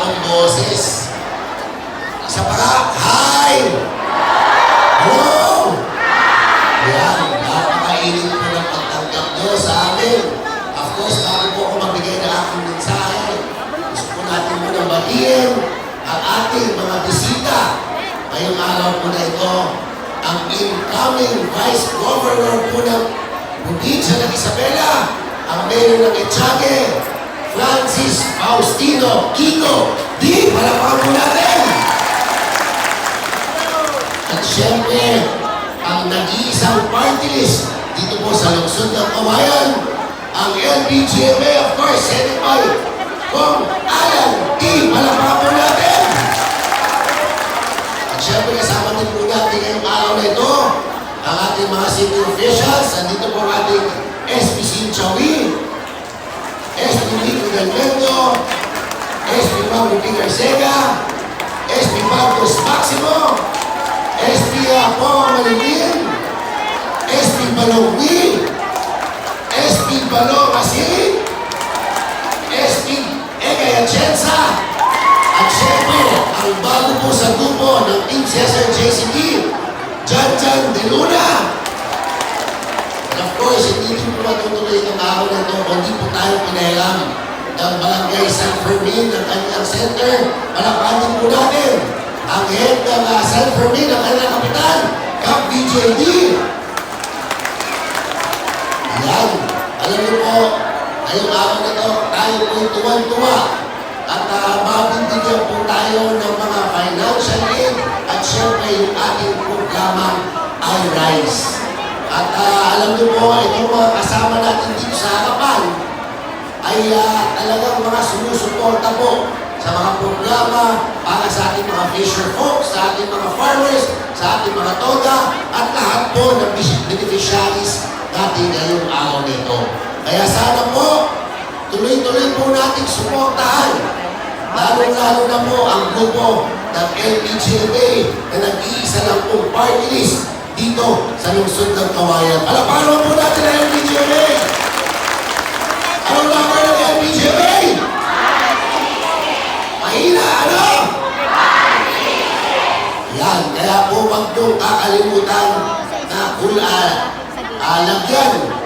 akong boses. Isa pa ka, hi! Hello! Yan, napakainit po ng pagtanggap nyo sa amin. Of course, bago po ako magbigay ng aking mensahe, gusto po natin munang batiin ang ating mga bisita. Ngayong araw po na ito, ang incoming Vice Governor po ng Probinsya ng Isabela, ang Mayor ng Etiague, Francis Faustino Kiko D. Palakpakan po natin! At syempre, ang nag-iisang party list dito po sa lungsod ng Kawayan, ang LBGMA, of course, headed by Kong Alan T. Palakpakan po natin! At syempre, kasama din po natin ngayong araw na ito, ang ating mga city officials. Nandito po ang ating SP Sinchawi, SP Nico Del Mendo, SP Mauro P. Garcega, SP Marcos Maximo, SP Apo Malilin, SP Balongwi, SP Balong Asin, SP Egay Atienza, at syempre, ang bago po sa grupo ng Team Cesar JCD, Jan De Luna. And of course, hindi po matutuloy itong araw na ito kung hindi po tayo pinahiram ng Barangay San Fermin ng kanyang center. Palakpakan po natin ang head ng San Fermin ng kanyang kapitan, Cap BJD. Yan. Alam niyo po, ngayong araw na ito, tayo po'y tuwan-tuwa at mabibigyan po tayo ng mga financial aid at syempre yung ating programa iRise. At alam niyo po, itong mga kasama natin dito sa harapan ay talagang mga sumusuporta po sa mga programa para sa ating mga fisher folks, sa ating mga farmers, sa ating mga toga, at lahat po ng beneficiaries natin ngayong araw nito. Kaya sana po, tuloy-tuloy po natin suportahan, lalo-lalo na po ang grupo ng LBGMA na nag-iisa lang pong party list dito sa lungsod ng Kawayan. Palakpakan po natin ang LBGMA! Anong number ng LBGMA? Mahina, ano? Yan, kaya po wag niyong kakalimutan na lagyan